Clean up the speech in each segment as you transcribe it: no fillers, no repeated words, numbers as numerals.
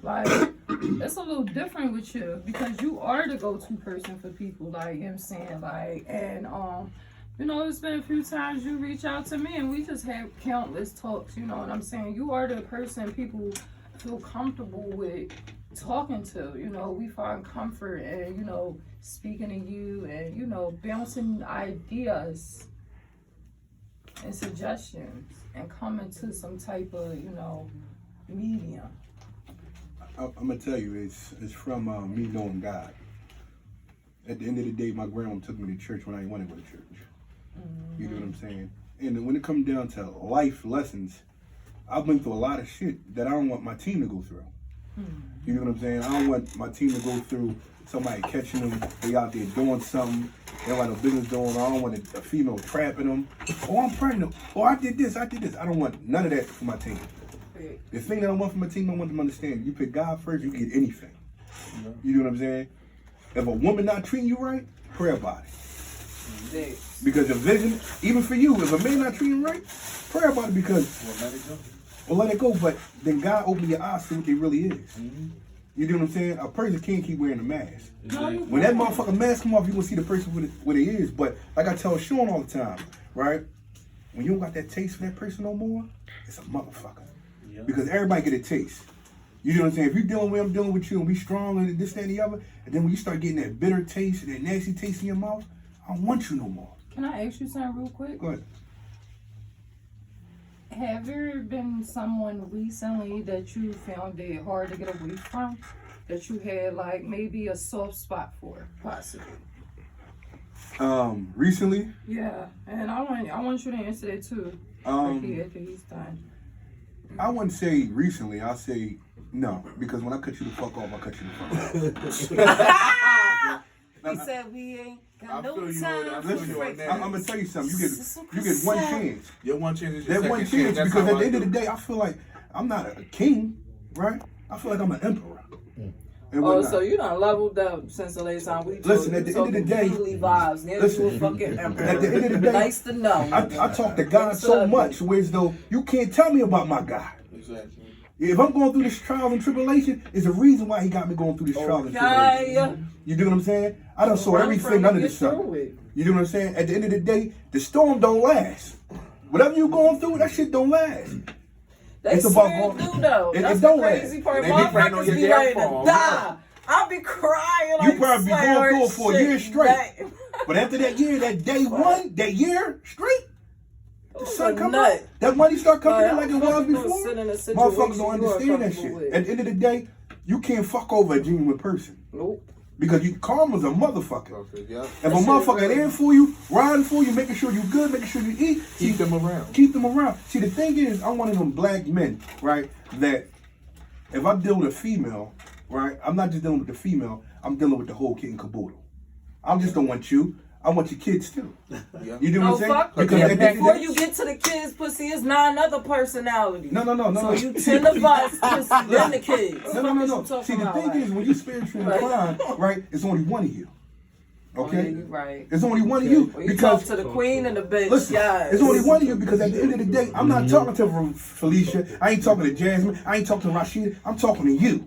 Like, it's a little different with you because you are the go-to person for people, like, you know what I'm saying? Like, and, you know, it's been a few times you reach out to me and we just have countless talks, you know what I'm saying? You are the person people feel comfortable with talking to, you know, we find comfort in, you know, speaking to you and, you know, bouncing ideas and suggestions and coming to some type of, you know, medium. I'm gonna tell you, it's from me knowing God. At the end of the day, my grandma took me to church when I didn't want to go to church. Mm-hmm. You know what I'm saying? And when it comes down to life lessons, I've been through a lot of shit that I don't want my team to go through. Mm-hmm. You know what I'm saying? I don't want my team to go through somebody catching them, they out there doing something, they don't want no business doing, I don't want a female trapping them. Oh, I'm pregnant. Oh, I did this. I don't want none of that for my team. The thing that I want from my team, I want them to understand, you pick God first, you get anything. Yeah. You know what I'm saying? If a woman not treating you right, pray about it. Because your vision, even for you, if a man not treating you right, pray about it because, let it go. But then God open your eyes to what they really is. Mm-hmm. You know what I'm saying? A person can't keep wearing a mask. When that motherfucking mask come off, you gonna see the person what it is. But like I tell Sean all the time, right? When you don't got that taste for that person no more, it's a motherfucker. Yeah. Because everybody get a taste. You know what I'm saying? If you're dealing with I'm dealing with you and we strong and this, that, and the other, and then when you start getting that bitter taste and that nasty taste in your mouth, I don't want you no more. Can I ask you something real quick? Go ahead. Have there been someone recently that you found it hard to get away from? That you had like maybe a soft spot for, possibly? Recently? Yeah, and I want you to answer that too. After he's done. I wouldn't say recently. I'll say no, because when I cut you the fuck off, I cut you the fuck off. He said we ain't got no time. I'm gonna tell you something. You get one chance. Your one chance is your that one chance because at the end of the day, I feel like I'm not a king, right? I feel like I'm an emperor. So you done leveled up since the last time we talked. Listen, at the end of the day, vibes. Now you a fucking emperor. At the end of the day, nice to know. I talk to God so much, whereas though you can't tell me about my God. Exactly. If I'm going through this trials and tribulation, there's a reason why he got me going through this trials and tribulation. You know what I'm saying? I done saw everything under the sun. You know what I'm saying? At the end of the day, the storm don't last. Whatever you going through, that shit don't last. It's about going. Though. That's the crazy part. Motherfuckers be ready to die. I'll be crying. You probably be going through it for a year straight. But after that year, that day one, that year straight, the sun come out. That money start coming in like it was before. Motherfuckers don't understand that shit. At the end of the day, you can't fuck over a genuine person. Nope. Because karma's a motherfucker. Okay, yeah. If a motherfucker there for you, riding for you, making sure you good, making sure you eat, keep them around. Keep them around. See, the thing is, I'm one of them black men, right, that if I deal with a female, right, I'm not just dealing with the female, I'm dealing with the whole kit and caboodle. I just don't want you. I want your kids too. Yeah. You know what I'm saying? Fuck because before you get to the kids, pussy is 9 other personalities. No. So you tend to bust pussy, then the kids. No. See, the thing is, when you spiritually inclined, right, it's only one of you. Okay? Right. It's only one of you. Because talk to the queen and the bitch. Listen, it's only one of you because at the end of the day, I'm not talking to Felicia. I ain't talking to Jasmine. I ain't talking to Rashida. I'm talking to you.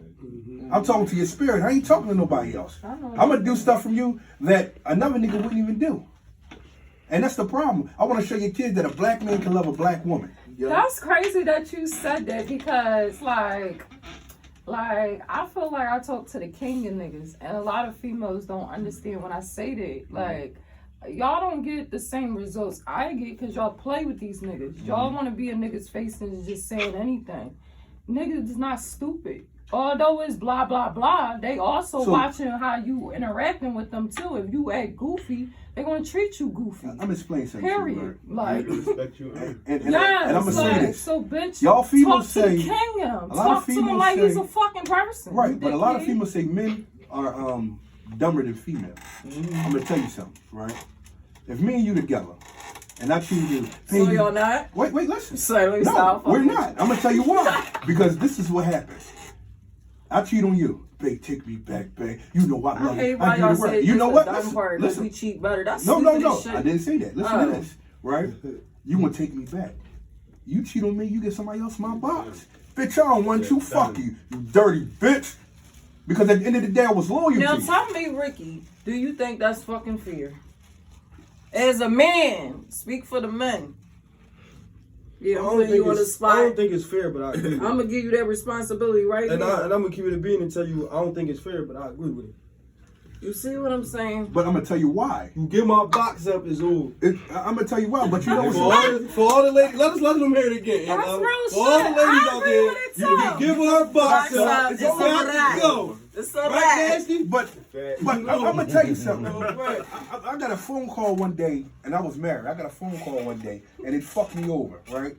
I'm talking to your spirit. I ain't talking to nobody else. I'm going to do stuff from you that another nigga wouldn't even do. And that's the problem. I want to show your kids that a black man can love a black woman. That's crazy that you said that because, like, I feel like I talk to the king of niggas. And a lot of females don't understand when I say that. Like, y'all don't get the same results I get because y'all play with these niggas. Y'all want to be a nigga's face and just saying anything. Niggas is not stupid. Although it's blah, blah, blah, they also watching how you interacting with them, too. If you act goofy, they're going to treat you goofy. I'm explaining something. Period. Like, and I'm going to say this. So, bitch, y'all females talk to the king of him. Talk to him like he's a fucking person. Right, but a lot of females say men are dumber than females. I'm going to tell you something, right? If me and you together, and I treat you... So y'all not? Wait, listen. So no, we're not. I'm going to tell you why. Because this is what happens. I cheat on you. Babe, take me back, babe. You know I love you. I hate why y'all say you know what? Listen. We cheat better. That's no. I didn't say that. Listen to this, right? You want to take me back. You cheat on me, you get somebody else in my box. Bitch, I don't want you. Fuck you, you dirty bitch. Because at the end of the day, I was loyal to you. Now tell me, Ricky, do you think that's fucking fair? As a man, speak for the men. Yeah, I'm putting you on the spot. I don't think it's fair, but I agree. I'm gonna give you that responsibility right now. And I'm gonna keep it a bean and tell you I don't think it's fair, but I agree with it. You see what I'm saying? But I'm gonna tell you why. You give my box up is old. I'm gonna tell you why. But you know for what's all the ladies, let them hear it again. That's real for all the shit. ladies I out agree there, with it you too. can give her box up. It's You all right. got to go. It's all Right, right. Nasty? But I'm gonna tell you something. I got a phone call one day, and I was married. I got a phone call one day, and it fucked me over, right?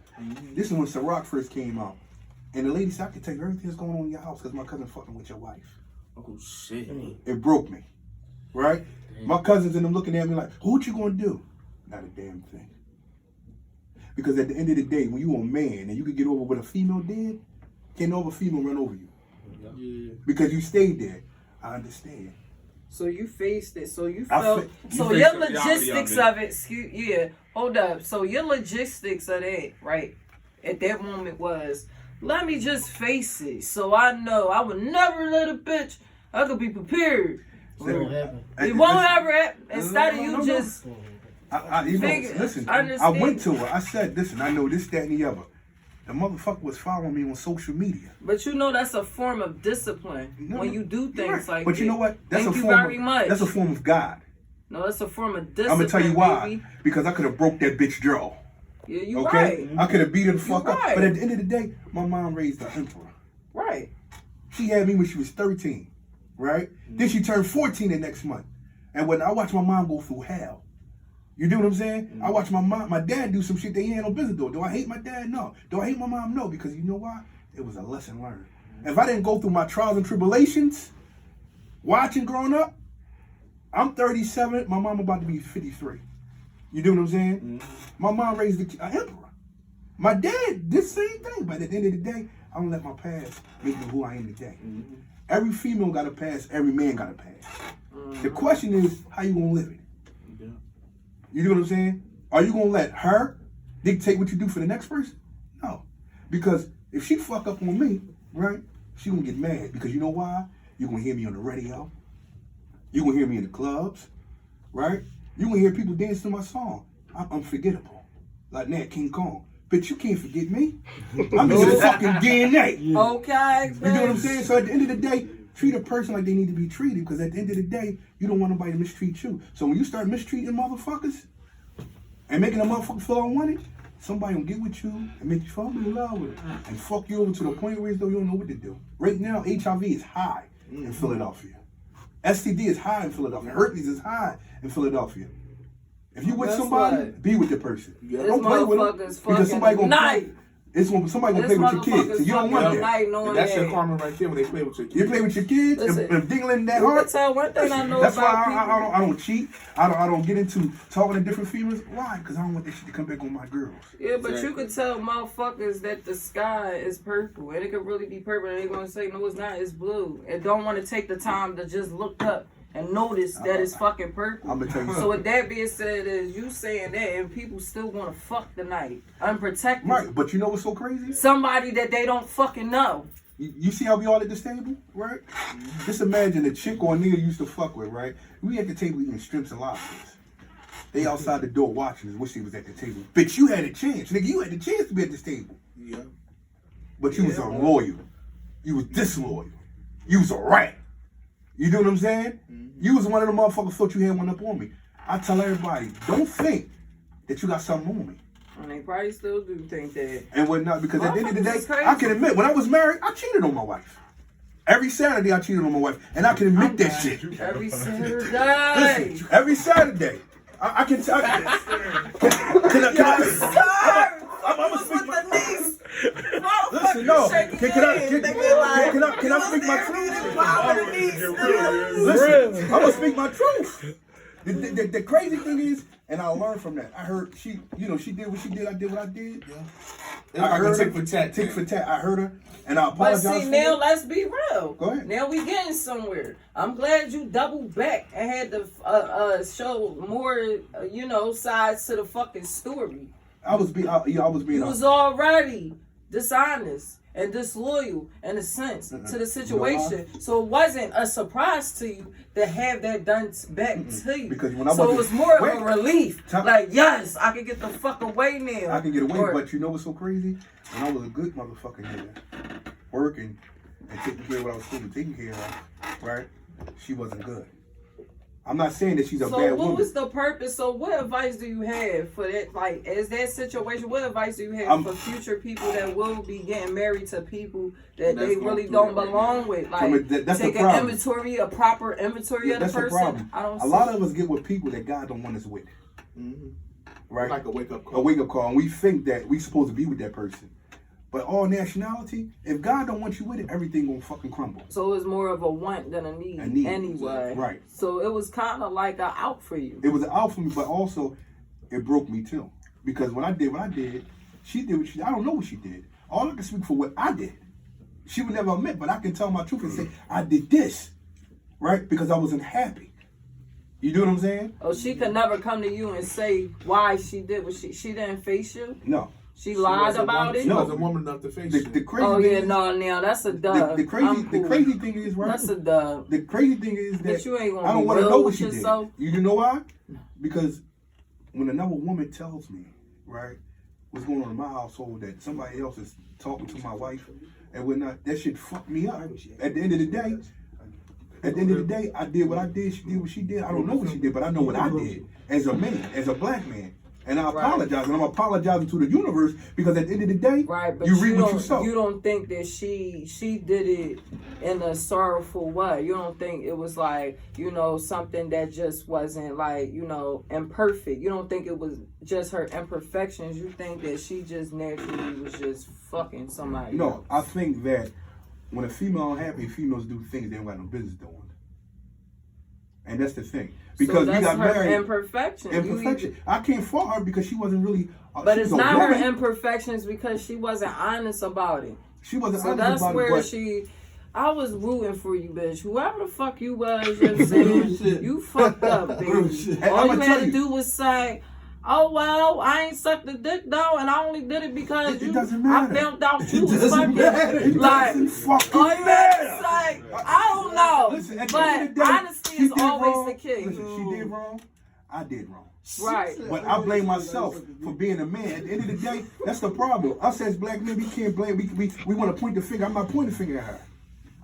This is when Ciroc first came out. And the lady said, I can tell you everything that's going on in your house because my cousin fucking with your wife. Oh, shit. It broke me, right? My cousins and them looking at me like, what you gonna do? Not a damn thing. Because at the end of the day, when you a man and you can get over what a female did, can't no other female run over you. Yeah. Because you stayed there. I understand. So you faced it. So you felt. So faced your the reality logistics of of it. Hold up. So your logistics of that, right? At that moment was, let me just face it. So I know I would never let a bitch. I could be prepared. It won't ever happen. Instead of you just. Listen, I went to her. I said, listen, I know this, that, and the other. The motherfucker was following me on social media. But you know that's a form of discipline when you do things like that. But you know what? That's Thank a you form very of, much. That's a form of God. No, that's a form of discipline. I'm gonna tell you why. Baby. Because I could have broke that bitch jaw. Yeah, you Okay? right. I could have beat her the fuck You up. right. But at the end of the day, my mom raised the emperor. Right. She had me when she was 13, right? Then she turned 14 the next month. And when I watched my mom go through hell, you do what I'm saying? I watched my dad do some shit that he had no business doing. Do I hate my dad? No. Do I hate my mom? No. Because you know why? It was a lesson learned. If I didn't go through my trials and tribulations, watching growing up, I'm 37. My mom about to be 53. You do what I'm saying? My mom raised an emperor. My dad did the same thing. But at the end of the day, I don't let my past make me who I am today. Every female got a past. Every man got a past. The question is, how you gonna live it? You know what I'm saying? Are you gonna let her dictate what you do for the next person? No. Because if she fuck up on me, right, she gonna get mad. Because you know why? You're gonna hear me on the radio. You're gonna hear me in the clubs, right? You're gonna hear people dance to my song. I'm unforgettable. Like Nat King Kong. But you can't forget me. I'm in your fucking DNA. Okay. You know what I'm saying? So at the end of the day, treat a person like they need to be treated, because at the end of the day, you don't want nobody to mistreat you. So when you start mistreating motherfuckers and making a motherfucker feel unwanted, somebody will get with you and make you fall in love with it and fuck you over to the point where as though you don't know what to do. Right now, HIV is high in Philadelphia. STD is high in Philadelphia. Herpes is high in Philadelphia. If you with somebody, be with the person. Don't play with them, because somebody gonna play. Somebody gonna play with your kids. So you don't want that. And that's your karma right there when they play with your kids. You play with your kids and dingling that hard. Tell one thing I know That's about why I don't cheat. I don't get into talking to different females. Why? Because I don't want that shit to come back on my girls. Yeah, but you could tell motherfuckers that the sky is purple, and it could really be purple, and they're gonna say no, it's not, it's blue, and don't want to take the time to just look up and notice that it's fucking purple. I'm gonna tell you So with that being said, is you saying that, and people still want to fuck the night unprotected. Right, but you know what's so crazy? Somebody that they don't fucking know. You see how we all at this table, right? Just imagine a chick or a nigga you used to fuck with, right? We at the table eating strips and lobsters. They outside the door watching us, wish they was at the table. Bitch, you had a chance. Nigga, you had the chance to be at this table. Yeah. But you was unloyal. You was disloyal. You was a rat. You know what I'm saying? You was one of the motherfuckers thought you had one up on me. I tell everybody, don't think that you got something on me. And they probably still do think that. And whatnot, because at the end of the day, Motherfuckers is crazy. I can admit, when I was married, I cheated on my wife. Every Saturday, I cheated on my wife. And I can admit that shit. Every Saturday. Listen, every Saturday. I can tell. Can I? I'm gonna speak my. Listen, no. Can I speak my truth? Listen, I'm gonna speak my truth. The crazy thing is, and I learned from that. I heard she did what she did. I did what I did. Yeah. I heard tick for tat. Tick for tat. I heard her, and I apologize. But see, now let's be real. Go ahead. Now we getting somewhere. I'm glad you doubled back and had to show more, sides to the fucking story. I was being. You was already dishonest. and disloyal in a sense to the You know situation. So it wasn't a surprise to you to have that done back to you. Because when I so it was more of a Wait. relief. Time- Like, yes, I can get the fuck away now. I can get away, Or- but you know what's so crazy? When I was a good motherfucker here, working and taking care of what I was supposed to be taking care of, right? She wasn't good. I'm not saying that she's a So bad what woman. was the purpose? So what advice do you have for that? Like, is that situation? What advice do you have for future people that will be getting married to people that That's they going really through don't that right belong now. with? From Like, that's the take an problem. inventory, a proper inventory of the That's the person. problem. I don't. A lot of us get with people that God don't want us with, Mhm. right? Like a wake up A call. wake up call, and we think that we supposed to be with that person. But all nationality, if God don't want you with it, everything gonna fucking crumble. So it's more of a want than a need, A need. anyway. Right. So it was kind of like a out for you. It was out for me, but also it broke me too. Because when I did what I did, she did what she I don't know what she did. All I can speak for what I did. She would never admit, but I can tell my truth and say, I did this. Right? Because I wasn't happy. You do what I'm saying? Oh, she could never come to you and say why she did what she didn't face you. No. She lied wasn't about woman- it. She No. wasn't woman enough to face The you. crazy Oh thing yeah, is, no, now that's a dub. the crazy I'm cool. thing is, right? That's a dub. The crazy thing is that But you ain't gonna I don't be want to real know what with she yourself. did. You know why? Because when another woman tells me, right, what's going on in my household, that somebody else is talking to my wife and whatnot, that shit fucked me up. At the end of the day, I did what I did. She did what she did. I don't know what she did, but I know what I did as a man, as a black man. And I Right. apologize, and I'm apologizing to the universe because at the end of the day, Right, but you you reap what you don't sow. you don't think that she did it in a sorrowful way. You don't think it was like, something that just wasn't like, imperfect. You don't think it was just her imperfections. You think that she just naturally was just fucking somebody. No, else. I think that when a female unhappy, females do things they don't got no business doing. And that's the thing. Because so that's we got her married. imperfection. Imperfection. I can't fault her because she wasn't really. But she it's was a not her woman. imperfections because she wasn't honest about it. She wasn't So honest that's about where it. But I was rooting for you, bitch. Whoever the fuck you was, you know what I'm saying? Shit. You fucked up, baby. Shit. And All I'ma you tell had to you. do was say, oh, well, I ain't sucked the dick, though, and I only did it because It doesn't I matter. found out It you was doesn't fucking. matter. it Like, doesn't fucking all you had to matter. say, I don't know. Listen, at the but end of the day, honesty she is did always wrong. the key. Listen, she did wrong. I did wrong. Right. But I blame myself for being a man. At the end of the day, that's the problem. Us as black men, we can't blame. We want to point the finger. I'm not pointing the finger at her.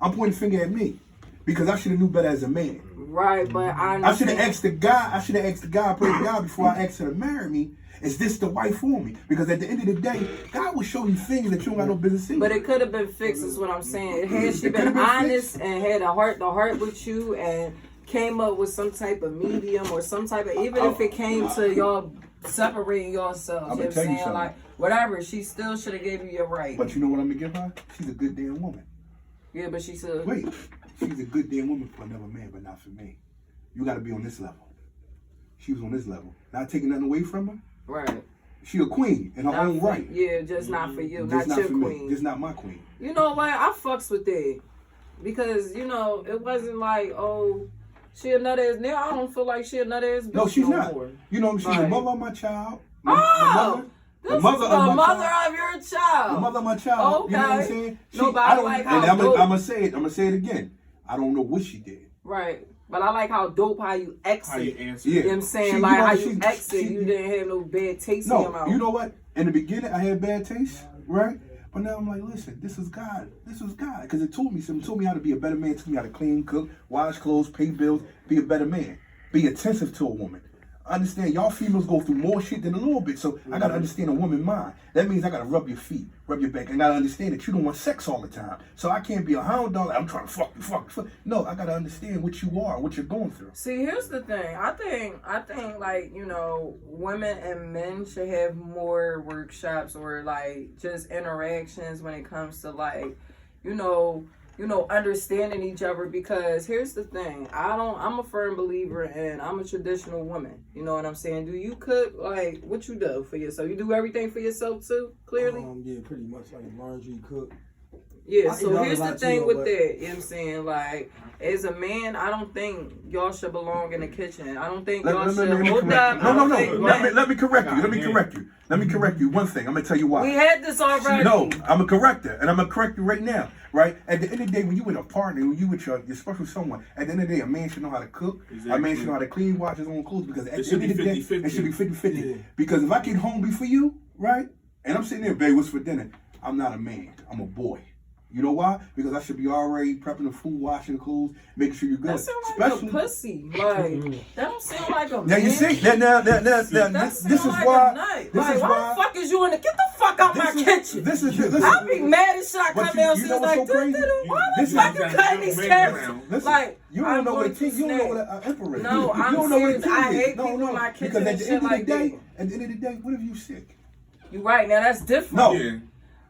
I'm pointing the finger at me because I should have knew better as a man. Right, but I should have asked the guy. I should have asked the guy, pray to God before I asked her to marry me. Is this the wife for me? Because at the end of the day, God will show you things that you don't got no business seeing. But it could have been fixed, is what I'm saying. Had she It been could've been honest fixed. and had a heart to heart with you and came up with some type of medium or some type of, even if it came to y'all separating yourselves, I'ma you know what I'm tell you saying? something. Like, whatever, she still should have gave you your right. But you know what I'm gonna give her? She's a good damn woman. Yeah, but she said, Wait, she's a good damn woman for another man, but not for me. You got to be on this level. She was on this level. Not taking nothing away from her. right. She a queen in her Not own for- right. Yeah, just not for you, Just not your for me. queen. Just not my queen. You know what? I fucks with that. Because, it wasn't like, oh, she a nut ass. Now I don't feel like she a nut ass bitch No, she's no not. more. You know, she's the Right. mother of my child. Oh! The This mother is of the my mother child. of your child. The mother of my child. You know what I'm Okay. saying? No, but I like how and I'm dope- gonna say it. I'm gonna say it again. I don't know what she did. Right. But I like how dope how you exit. How you answer? Yeah. You know what I'm saying? She- like know, how you she- exit, she- you didn't have no bad taste in your No, mouth. you know what? In the beginning, I had bad taste, right? But now I'm like, listen, this is God. This is God. Because it taught me something. It taught me how to be a better man. It taught me how to clean, cook, wash clothes, pay bills, be a better man. Be attentive to a woman. Understand, y'all females go through more shit than a little bit. So I got to understand a woman's mind. That means I got to rub your feet, rub your back. And I got to understand that you don't want sex all the time. So I can't be a hound dog. I'm trying to fuck you, fuck. No, I got to understand what you are, what you're going through. See, here's the thing. I think like, women and men should have more workshops or like just interactions when it comes to like, understanding each other, because here's the thing. I'm a firm believer and I'm a traditional woman. You know what I'm saying? Do you cook? Like, what you do for yourself? You do everything for yourself too, clearly? Yeah, pretty much like laundry, cook, Yeah, I eat so out a here's the lot thing too, with but- that. You know what I'm saying? Like, as a man, I don't think y'all should belong in the kitchen. I don't think y'all should hold up. No. Let Let me correct you. Let me correct you. One thing. I'm gonna tell you why. We had this already. No, I'm a corrector, and I'm gonna correct you right now. Right? At the end of the day, when you with a partner, when you with your special someone, at the end of the day, a man should know how to cook. A man Exactly. should know how to clean, wash his own clothes. Because at It the should end of be the day, 50-50. it should be 50-50. Yeah. Because if I get home before you, right, and I'm sitting there, babe, what's for dinner? I'm not a man. I'm a boy. You know why? Because I should be already prepping the food, washing the clothes, making sure you're good. That sound like a pussy. Like, that don't sound like a Now man. you see now That this sound is like why. a nut. This Like, is why why. the fuck is you in the? Get the fuck out my kitchen. This is listen. I'll be mad as shit. I But come you know downstairs what's like, so crazy? why This the is- fuck you cutting these Listen, carrots? Listen, Like, you don't I'm know what a going king. to You don't know what snack. an emperor is. No, you I'm don't know what a serious. king I is. hate No, people no. in my kitchen Because at and the shit end of the like day, that. at the end of the day, what if you sick? You right now. That's different. No. Yeah.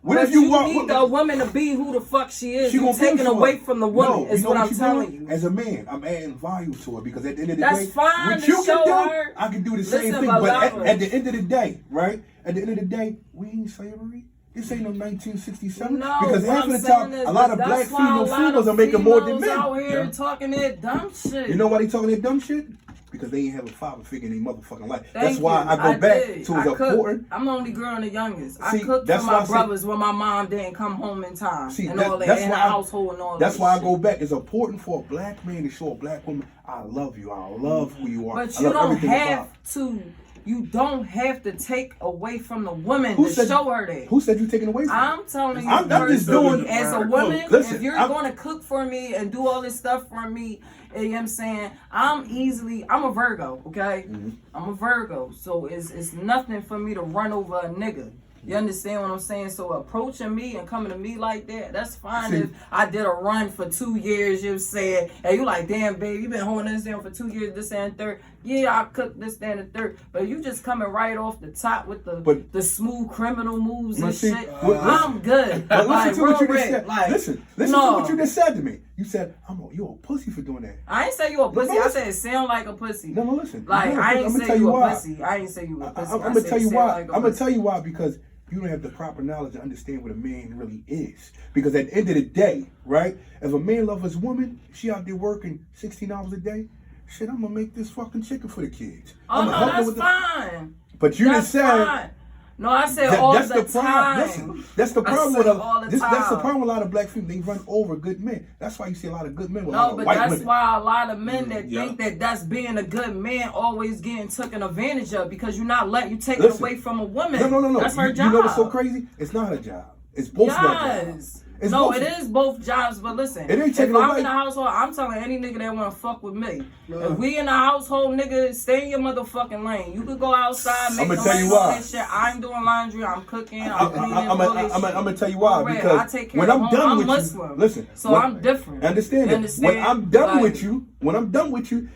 What But if you walk? need a woman to be who the fuck she is. She You gonna taking prove to away her. from the woman No, is you know what I'm you telling doing? you. As a man, I'm adding value to it because at the end of the That's day, fine what to you show can do, her. I can do the same Listen, thing. but But Lava. at the end of the day, right? At the end of the day, we ain't slavery. This ain't no 1967. No, because what half I'm of the saying time, is a lot of that's black why a lot females of are making more than females men. out here Yeah. talking that dumb shit. You know why they talking that dumb shit? Because they ain't have a father figure in their motherfucking life. Thank That's why you. I go back did. to I it's cook. important. I'm the only girl and the youngest. I See, cooked that's for why I my said- brothers when my mom didn't come home in time. See, and that- all that that's in the why I- household and all That's that why I shit. go back. It's important for a black man to show a black woman, I love you. I love who you are. But I you love don't everything have about to. You don't have to take away from the woman Who to said- show her that. Who said you taking away from me? I'm telling you, I'm just personally, doing- as a woman, Listen, if you're I'm- gonna cook for me and do all this stuff for me, you know what I'm saying? I'm a Virgo, okay? Mm-hmm. I'm a Virgo, so it's nothing for me to run over a nigga. You understand what I'm saying? So approaching me and coming to me like that, that's fine. See- If I did a run for 2 years, you said, and you like, damn, babe, you been holding this down for 2 years, this and third. Yeah, I cooked this, that, and the third. But you just coming right off the top with the smooth criminal moves and But see, shit. well, I'm good. But Like, listen to what you real just red. said. Like, listen to no. what you just said to me. You said, you a pussy for doing that. I ain't say you a pussy. No, I said it sound like a pussy. No, listen. Like, No, I I'm ain't gonna say tell you a why. pussy. I ain't say you a pussy. I'm I gonna said tell you sound why. like a I'm gonna pussy. tell you why because you don't have the proper knowledge to understand what a man really is. Because at the end of the day, right? If a man loves his woman, she out there working 16 hours a day. Shit, I'm gonna make this fucking chicken for the kids. Oh, I'ma no, help her that's with the- fine. But you That's just said fine. No, I said that- all that's the problem. time. Listen, that's the I problem said with all the that's the time. problem with a lot of black people. They run over good men. That's why you see a lot of good men with a lot No, of but white that's women. why a lot of men that yeah. think that that's being a good man always getting taken advantage of because you're not letting you take it Listen. away from a woman. No. That's her you, job. You know what's so crazy? It's not her job. It's both of their jobs. Yes. It's No, both- it is both jobs, but listen, It ain't if taking I'm away. in a household, I'm telling any nigga that wanna fuck with me. If we in a household, nigga, stay in your motherfucking lane. You could go outside, make I'ma the tell you lane, why. all that shit. I ain't doing laundry, I'm cooking, I'm cleaning, all that I'm shit. gonna tell you why. Real rap. Because I take care when of I'm home. done I'm with Muslim. you, listen. So when- I'm different. Understand You that. understand? When I'm done Like- with you,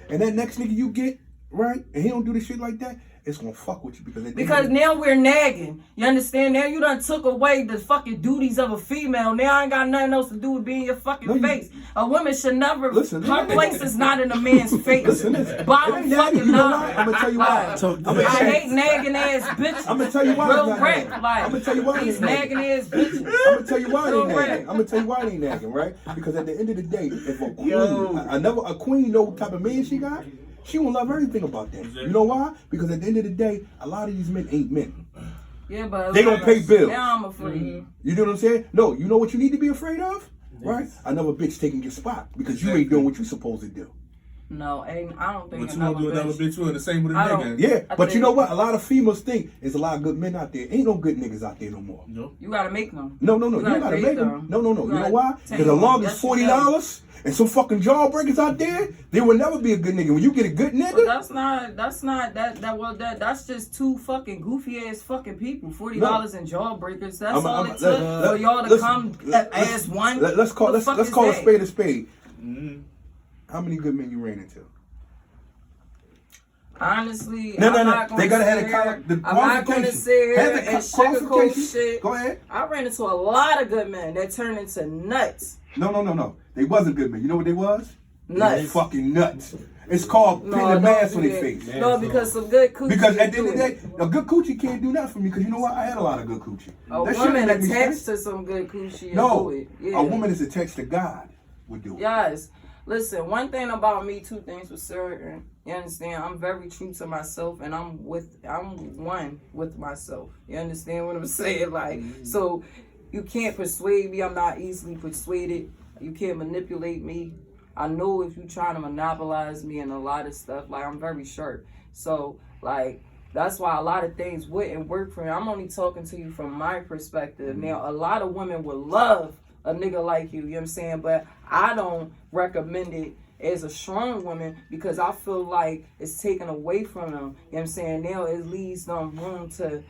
and that next nigga you get, right, and he don't do the shit like that, it's gonna fuck with you because at the end Because of the- now we're nagging. You understand? Now you done took away the fucking duties of a female. Now I ain't got nothing else to do with being in your fucking No, you- face. A woman should never. Listen, her listen. place is not in a man's face. Listen, Bottom it ain't nagging, fucking you know line. why? I'm gonna tell you why. Like, I hate nagging ass bitches. I'm gonna tell you why. Real it's not rap. nagging. Like I'm gonna tell you why. it these ain't nagging. nagging ass bitches. I'm gonna tell you why it Real ain't rap. nagging. I'm gonna tell you why it ain't nagging, right? Because at the end of the day, if a queen, a queen know what type of man she got, she gonna love everything about that. You know why? Because at the end of the day, a lot of these men ain't men. Yeah, but They don't pay bills. Now I'm afraid. You know what I'm saying? No, you know what you need to be afraid of? Right? Another bitch taking your spot because you ain't doing what you supposed to do. No, ain't I don't think What you gonna do another bitch with the same with a I nigga? don't- Yeah, I but you think- know what? A lot of females think there's a lot of good men out there. Ain't no good niggas out there no more. No. You gotta make them. No. You You gotta gotta create make them. them. No. You You know gotta why? take Because as them. long as Yes, you $40 and some fucking jawbreakers out there, they will never be a good nigga. When you get a good But nigga, that's just two fucking goofy ass fucking people. $40 in jawbreakers. That's all it let- took let- for y'all to listen, come let's- as one. let's call The fuck let's is call a that? spade a spade. Mm-hmm. How many good men you ran into? Honestly, No. I'm not gonna They gotta have sit the here- the I'm not gonna qualifications. sit here Have the and sugarcoat qualifications. shit. Go ahead. I ran into a lot of good men that turned into nuts. No. They wasn't good men. You know what they was? Nuts. Fucking nuts. It's called No, putting a don't mask do on their that. face. No, because some good coochie. Because at the end of the do day, it. a good coochie can't do nothing for me. Because you know what? I had a lot of good coochie. A That shit woman ain't make me attached sick. to some good coochie and No, do it. Yeah. a woman is attached to God would do it. Yes. Listen, one thing about me, two things for certain. You understand? I'm very true to myself, and I'm one with myself. You understand what I'm saying? Like, so you can't persuade me. I'm not easily persuaded. You can't manipulate me. I know if you're trying to monopolize me and a lot of stuff, like, I'm very sharp. So, like, that's why a lot of things wouldn't work for me. I'm only talking to you from my perspective. Now, a lot of women would love a nigga like you know what I'm saying? But I don't recommend it as a strong woman because I feel like it's taken away from them. You know what I'm saying? Now it leaves them room to,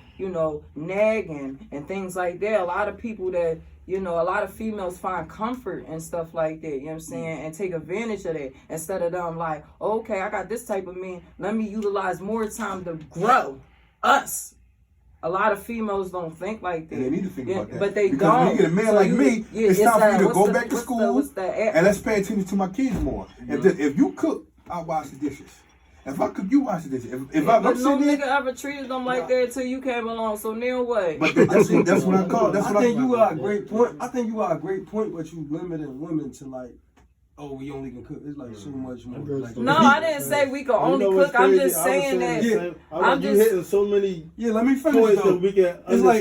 nagging and things like that. A lot of people that, a lot of females find comfort and stuff like that, you know what I'm saying? And take advantage of that instead of them like, okay, I got this type of man. Let me utilize more time to grow us. A lot of females don't think like that. And they need to think about that. But they because don't. when you get a man like me, it's time for you to go back to school and let's pay attention to my kids more. If you cook, I'll wash the dishes. If I cook, you wash the dishes. If I'm no sitting there, nigga ever treated them like that until you came along. So now what? but that's what I call. That's I what think you got a great point. I think you got a great point, but you limiting women to like, oh, we only can cook. It's like so much more. Like, No, I didn't say we can only cook. I'm just saying that. Yeah. I'm You just hitting so many Yeah, let me finish points though. that we can It's like